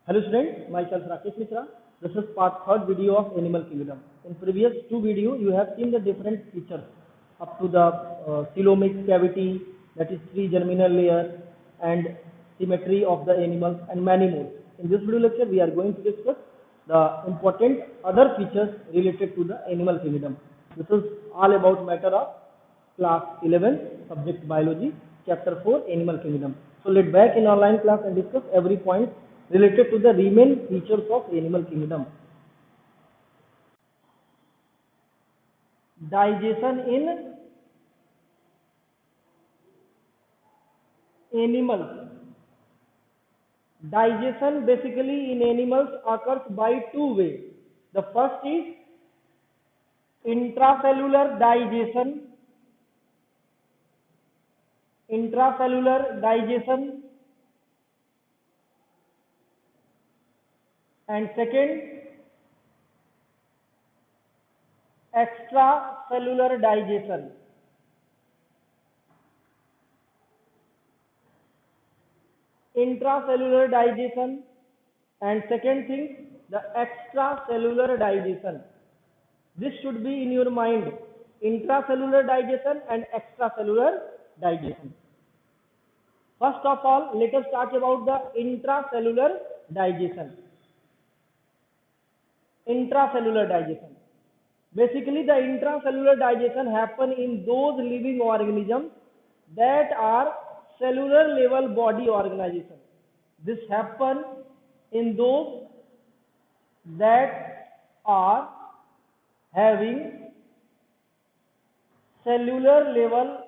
Hello students, myself Rakesh Mishra. This is part third video of Animal Kingdom. In previous two videos, you have seen the different features up to the coelomic cavity, that is three germinal layer, and symmetry of the animals, and many more. In this video lecture, we are going to discuss the important other features related to the Animal Kingdom. This is all about matter of class 11, subject biology, chapter 4, Animal Kingdom. So let's back in online class and discuss every point related to the remain features of Animal Kingdom. Digestion in animals. Digestion basically in animals occurs by two ways. The first is intracellular digestion. Intracellular digestion, and second extracellular digestion. Intracellular digestion, and second thing, the extracellular digestion. This should be in your mind: intracellular digestion and extracellular digestion. First of all, let us talk about the intracellular digestion. Intracellular digestion. Basically, the intracellular digestion happen in those living organisms that are cellular level body organization. This happen in those that are having cellular level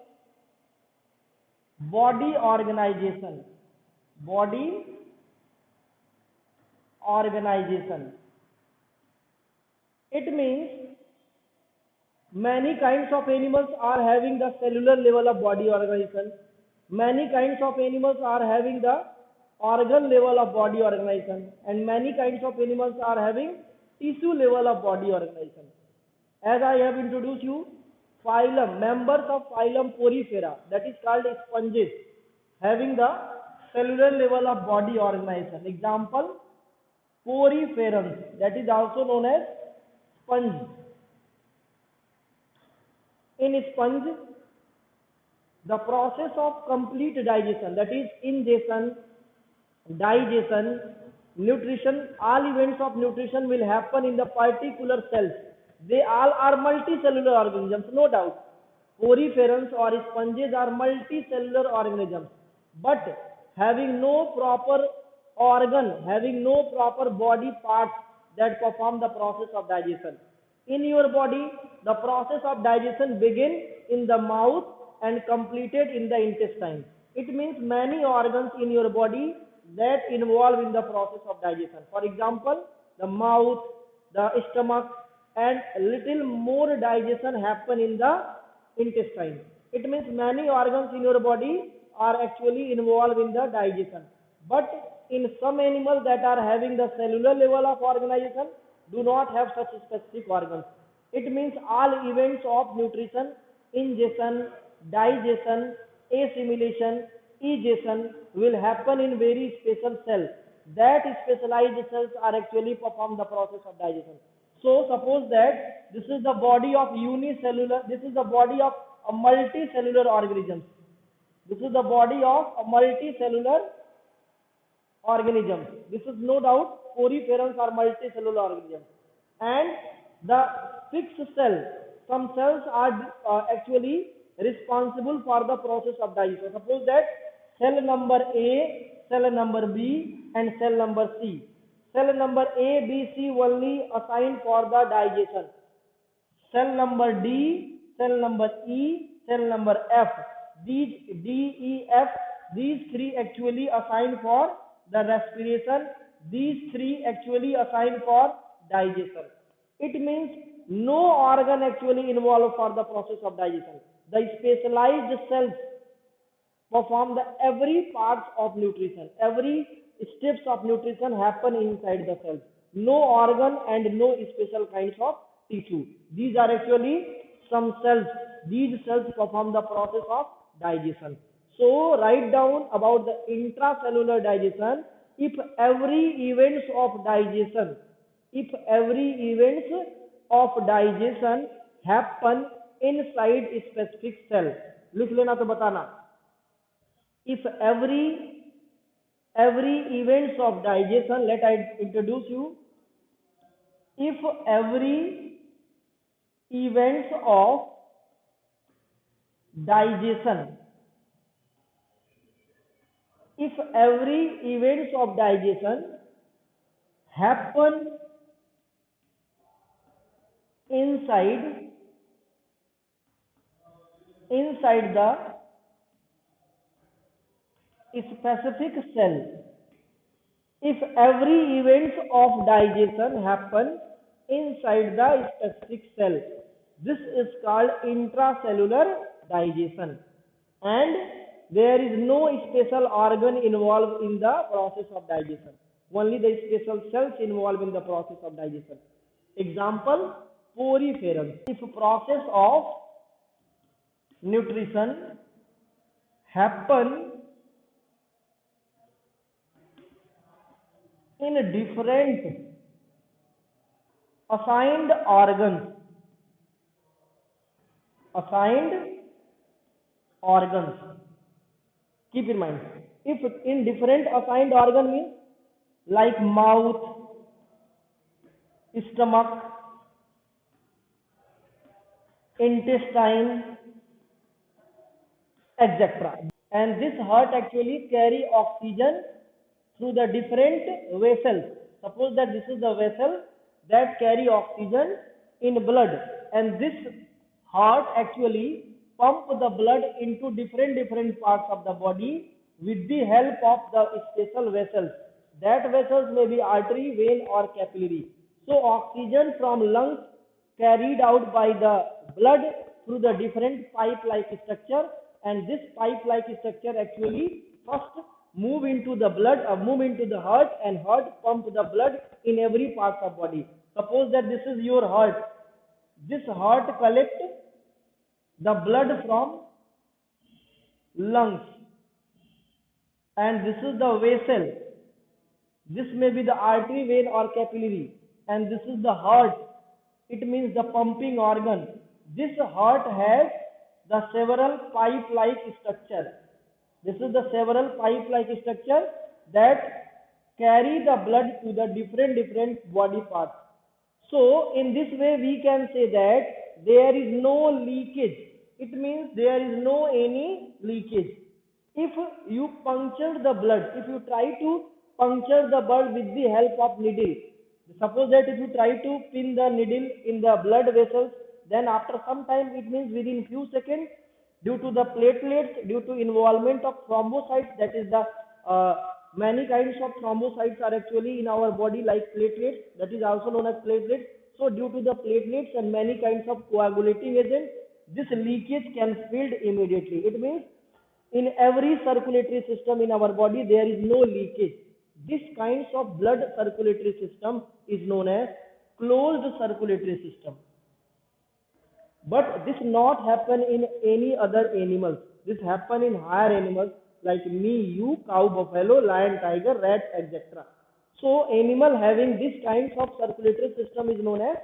body organization. Body organization. It means many kinds of animals are having the cellular level of body organization. Many kinds of animals are having the organ level of body organization, and many kinds of animals are having tissue level of body organization. As I have introduced you, phylum, members of phylum Porifera, that is called sponges, having the cellular level of body organization. Example, Poriferans, that is also known as sponge. In sponge, the process of complete digestion, that is ingestion, digestion, nutrition, all events of nutrition will happen in the particular cells. They all are multicellular organisms, no doubt. Poriferans or sponges are multicellular organisms, but having no proper organ, having no proper body parts that perform the process of digestion. In your body, the process of digestion begins in the mouth and completed in the intestine. It means many organs in your body that involve in the process of digestion. For example, the mouth, the stomach, and little more digestion happen in the intestine. It means many organs in your body are actually involved in the digestion. But in some animals that are having the cellular level of organization do not have such specific organs. It means all events of nutrition, ingestion, digestion, assimilation, egestion will happen in very special cells. That specialized cells are actually perform the process of digestion. So suppose that this is the body of unicellular, this is the body of a multicellular organism. This is the body of a multicellular organism. This is no doubt poriferans are multicellular organisms. And the fixed cell, some cells are actually responsible for the process of digestion. Suppose that cell number A, cell number B, and cell number C. Cell number A, B, C only assigned for the digestion. Cell number D, cell number E, cell number F. These D, E, F, these three actually assigned for the respiration. These three actually assigned for digestion. It means no organ actually involved for the process of digestion. The specialized cells perform the every parts of nutrition. Every steps of nutrition happen inside the cells. No organ and no special kinds of tissue. These are actually some cells. These cells perform the process of digestion. So write down about the intracellular digestion if every events of digestion, if every events of digestion happen inside a specific cell, लिख लेना तो बताना. If every events of digestion, let I introduce you. If every events of digestion, if every events of digestion happen inside the specific cell, if every events of digestion happen inside the specific cell, this is called intracellular digestion, and there is no special organ involved in the process of digestion. Only the special cells involved in the process of digestion. Example, poriferance. If process of nutrition happen in different assigned organs, keep in mind, if in different assigned organ means like mouth, stomach, intestine, etc. And this heart actually carry oxygen through the different vessels. Suppose that this is the vessel that carry oxygen in blood, and this heart actually pump the blood into different parts of the body with the help of the special vessels. That vessels may be artery, vein or capillary. So oxygen from lungs carried out by the blood through the different pipe-like structure, and this pipe-like structure actually first move into the blood or move into the heart, and heart pump the blood in every part of body. Suppose that this is your heart. This heart collect the blood from lungs, and this is the vessel. This may be the artery, vein or capillary, and this is the heart. It means the pumping organ. This heart has the several pipe-like structure. This is the several pipe-like structure that carry the blood to the different body parts. So in this way we can say that there is no leakage. It means there is no any leakage. If you puncture the blood, if you try to puncture the blood with the help of needle, suppose that if you try to pin the needle in the blood vessels, then after some time, it means within few seconds, due to the platelets, due to involvement of thrombocytes, that is the many kinds of thrombocytes are actually in our body like platelets, that is also known as platelets. So due to the platelets and many kinds of coagulating agents, this leakage can filled immediately. It means in every circulatory system in our body there is no leakage. This kinds of blood circulatory system is known as closed circulatory system. But this not happen in any other animals. This happen in higher animals like me, you, cow, buffalo, lion, tiger, rat, etc. So animal having this kinds of circulatory system is known as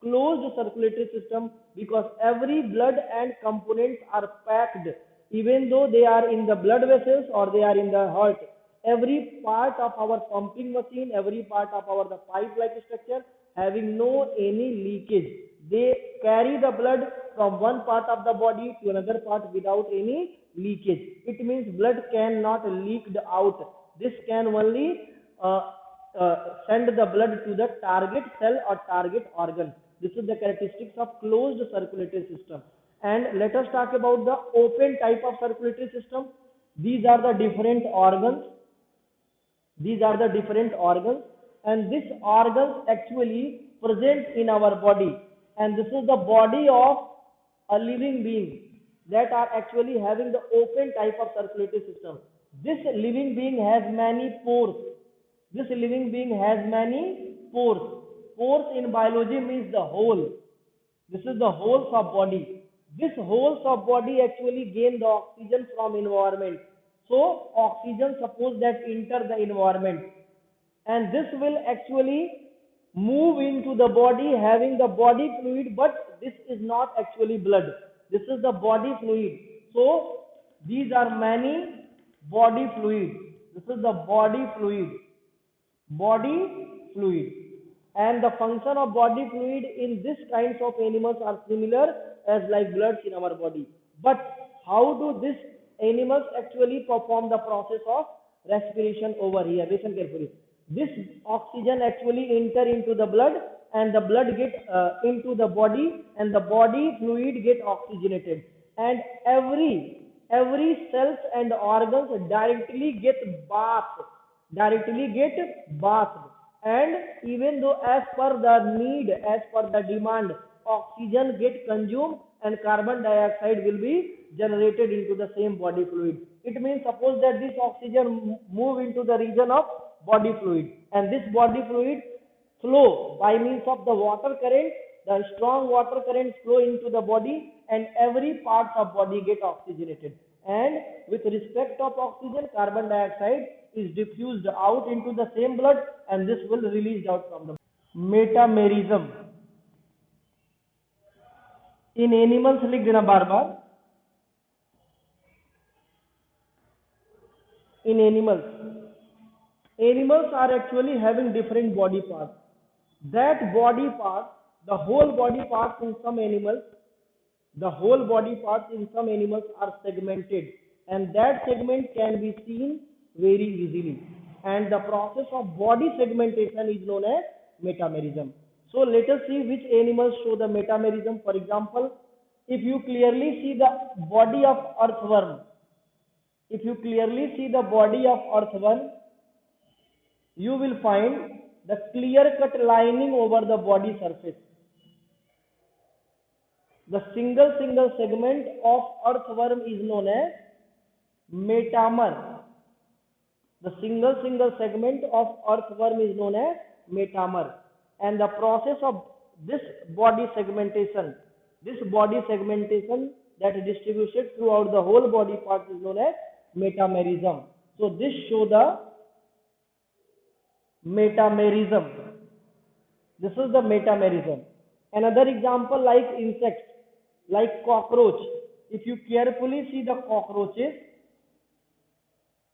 closed circulatory system, because every blood and components are packed, even though they are in the blood vessels or they are in the heart. Every part of our pumping machine, every part of our the pipe-like structure having no any leakage. They carry the blood from one part of the body to another part without any leakage. It means blood cannot leak out. This can only send the blood to the target cell or target organ. This is the characteristics of closed circulatory system. And let us talk about the open type of circulatory system. These are the different organs. And these organs actually present in our body. And this is the body of a living being that are actually having the open type of circulatory system. This living being has many pores. Pores in biology means the hole. This is the holes of body. This holes of body actually gain the oxygen from environment. So oxygen, suppose that enter the environment, and this will actually move into the body having the body fluid, but this is not actually blood. This is the body fluid. So these are many body fluid. This is the body fluid. Body fluid. And the function of body fluid in this kinds of animals are similar as like bloods in our body. But how do these animals actually perform the process of respiration over here? Listen carefully. This oxygen actually enter into the blood, and the blood get into the body, and the body fluid get oxygenated, and every cells and organs directly get bathed. And even though as per the need, as per the demand, oxygen get consumed and carbon dioxide will be generated into the same body fluid. It means suppose that this oxygen move into the region of body fluid, and this body fluid flow by means of the water current. The strong water currents flow into the body, and every part of body get oxygenated, and with respect of oxygen, carbon dioxide is diffused out into the same blood, and this will released out from the metamerism. In animals लिख देना बार बार. In animals are actually having different body parts. That body part, the whole body parts in some animals, are segmented, and that segment can be seen very easily, and the process of body segmentation is known as metamerism. So let us see which animals show the metamerism. For example, if you clearly see the body of earthworm, you will find the clear-cut lining over the body surface. The single segment of earthworm is known as metamer. The single segment of earthworm is known as metamer, and the process of this body segmentation that is distributed throughout the whole body part is known as metamerism. So this show the metamerism. This is the metamerism. Another example like insects, like cockroach. If you carefully see the cockroaches,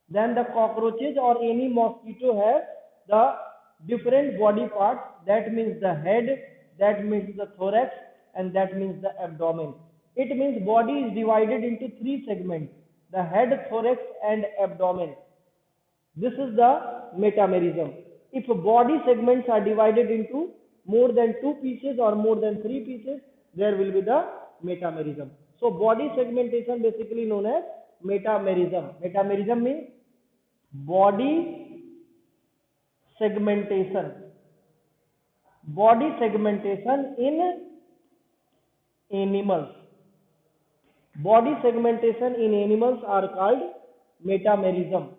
then the cockroaches or any mosquito have the different body parts. That means the head, that means the thorax, and that means the abdomen. It means body is divided into three segments: the head, thorax, and abdomen. This is the metamerism. If body segments are divided into more than 2 pieces or more than 3 pieces, there will be the metamerism. So body segmentation basically known as metamerism. Metamerism means body segmentation. Body segmentation in animals. Body segmentation in animals are called metamerism.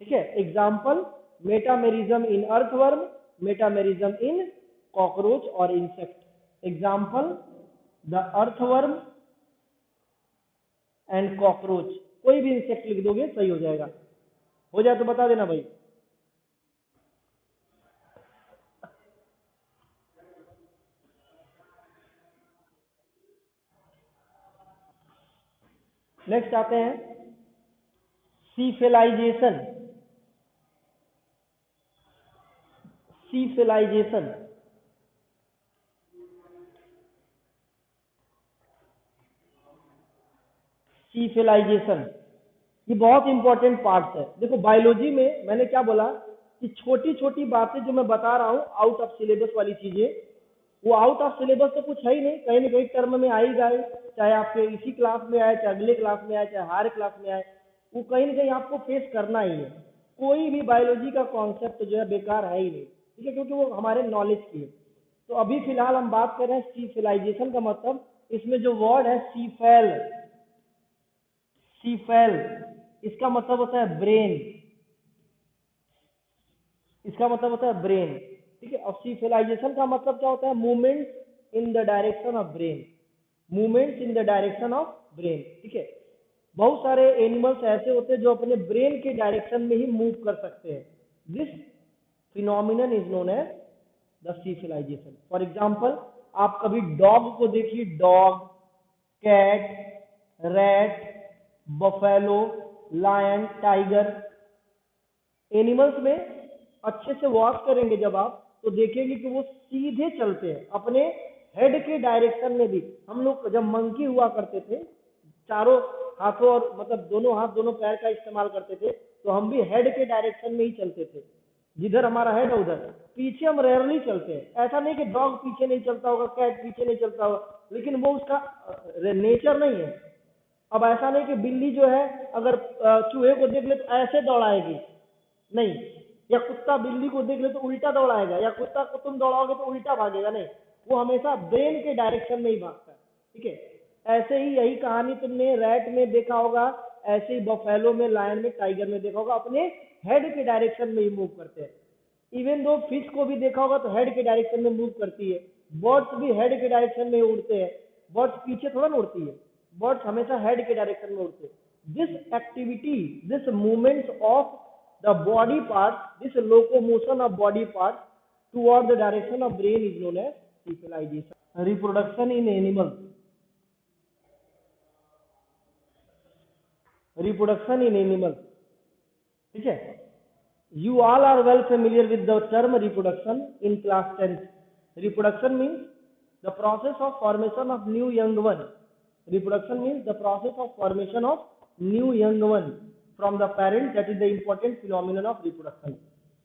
Okay, example: metamerism in earthworm, metamerism in cockroach or insect. Example: the earthworm and cockroach. कोई भी insect लिख दोगे सही हो जाएगा. हो जाए तो बता देना भाई. नेक्स्ट आते हैं सीफेलाइजेशन. ये बहुत इंपॉर्टेंट पार्ट है. देखो बायोलॉजी में मैंने क्या बोला कि छोटी छोटी बातें जो मैं बता रहा हूँ आउट ऑफ सिलेबस वाली चीजें, वो आउट ऑफ सिलेबस तो कुछ है ही नहीं, कहीं ना कहीं टर्म में आ ही गए, चाहे आपके इसी क्लास में आए, चाहे अगले क्लास में आए, चाहे हर क्लास में आए, वो कहीं ना कहीं आपको फेस करना ही है. कोई भी बायोलॉजी का कॉन्सेप्ट जो है बेकार है ही नहीं, ठीक है, क्योंकि वो हमारे नॉलेज की है. तो अभी फिलहाल हम बात कर रहे हैं सीफेलाइजेशन का मतलब. इसमें जो वर्ड है सीफेल, इसका मतलब होता है ब्रेन. ठीक है. और सीफेलाइजेशन का मतलब क्या होता है? Movement in the direction of brain. ठीक है. बहुत सारे एनिमल्स ऐसे होते हैं जो अपने ब्रेन के डायरेक्शन में ही मूव कर सकते हैं. This phenomenon is known as the cephalization. For example, आप कभी डॉग को देखिए, dog, cat, rat, buffalo, lion, tiger, animals में अच्छे से वॉच करेंगे जब आप, तो देखेंगे कि वो सीधे चलते हैं अपने हेड के डायरेक्शन में भी। हम लोग जब मंकी हुआ करते थे, चारों हाथों और मतलब दोनों हाथ दोनों पैर का इस्तेमाल करते थे, तो हम भी हेड के डायरेक्शन में ही चलते थे, जिधर हमारा हेड है उधर। पीछे हम रेयरली चलते हैं। ऐसा नहीं कि डॉग पीछे नहीं चलता होगा, कैट पीछे नहीं चलता होगा, लेकिन वो उसका नेचर नहीं है। अब ऐसा नहीं कि बिल्ली जो है अगर चूहे को देख ले तो ऐसे दौड़ाएगी, नहीं, या कुत्ता बिल्ली को देख ले तो उल्टा दौड़ाएगा, या कुत्ता को तुम दौड़ाओगे तो उल्टा भागेगा, नहीं, वो हमेशा ब्रेन के डायरेक्शन में ही भागता है। ठीक है, ऐसे ही यही कहानी तुमने रैट में देखा होगा, ऐसे ही बफेलो में, लायन में, टाइगर में देखा होगा, अपने हेड के डायरेक्शन में ही मूव करते हैं। इवन दो फिश को भी देखा होगा तो हेड के डायरेक्शन में मूव करती है। बर्ड्स भी हेड के डायरेक्शन में उड़ते हैं, बर्ड्स पीछे थोड़ा ना उड़ती है, बर्ड्स हमेशा हेड के डायरेक्शन में उड़ते हैं। This activity, this movement of the body part, this locomotion of body part toward the direction of brain is known as cephalization. Reproduction in animals. Reproduction in animals. ठीक है, you all are well familiar with the term reproduction in class 10th. Reproduction means the process of formation of new young one. Reproduction means the process of formation of new young one from the parent. That is the important phenomenon of reproduction.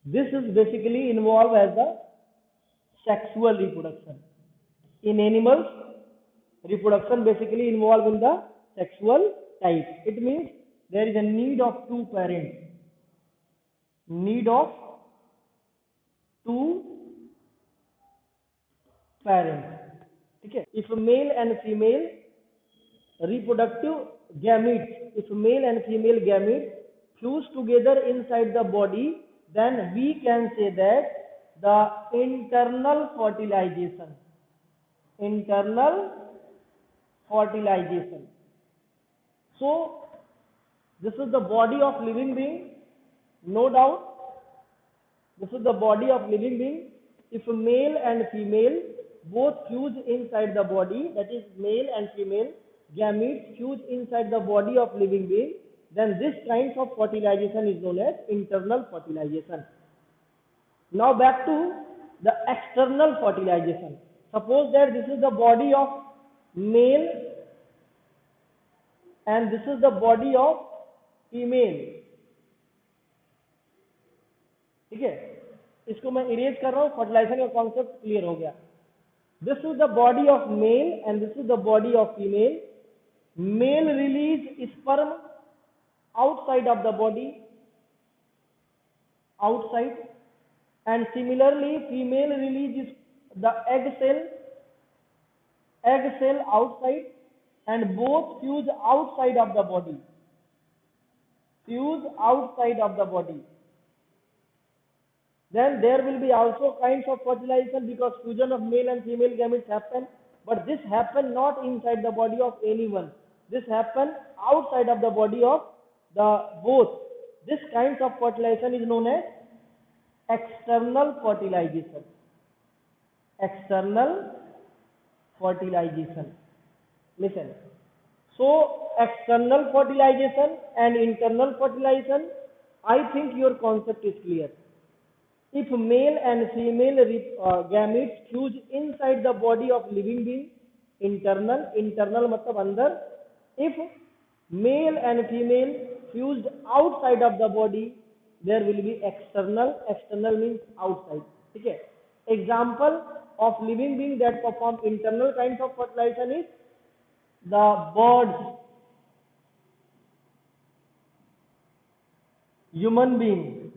This is basically involved as the sexual reproduction. In animals, reproduction basically involved in the sexual type. It means there is a need of two parents. Need of two parents. Okay. If male and female reproductive gametes, if male and female gametes fuse together inside the body, then we can say that the internal fertilization. Internal fertilization. So, this is the body of living being, no doubt. This is the body of living being. If male and female both fuse inside the body, that is male and female gametes fuse inside the body of living being, then this kind of fertilization is known as internal fertilization. Now back to the external fertilization. Suppose that this is the body of male and this is the body of female. ठीक है, इसको मैं erase कर रहा हूं, fertilisation का concept clear हो गया। This is the body of male and this is the body of female. Male release sperm outside of the body, outside, and similarly female releases the egg cell outside, and both fuse outside of the body, fuse outside of the body. Then there will be also kinds of fertilization because fusion of male and female gametes happen, but this happen not inside the body of anyone. This happen outside of the body of the both. This kinds of fertilization is known as external fertilization. External fertilization. Listen. So external fertilization and internal fertilization, I think your concept is clear. If male and female gametes fuse inside the body of living being, internal मतलब अंदर. If male and female fused outside of the body, there will be external. External means outside. ठीक है, example of living being that perform internal kinds of fertilization is the birds, human being,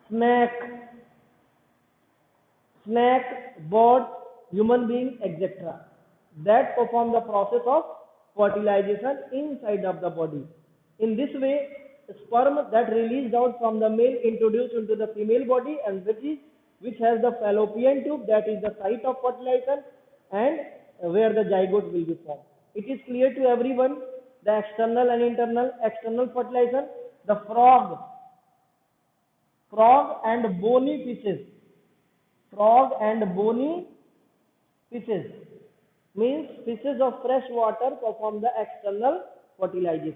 snake, bird, human being, etc. that perform the process of fertilization inside of the body. In this way, sperm that released out from the male introduced into the female body, and which has the fallopian tube, that is the site of fertilization, and where the zygote will be formed. It is clear to everyone the external and internal. External fertilization, the frog frog and bony fishes. Frog and bony fishes means fishes of fresh water perform the external fertilization.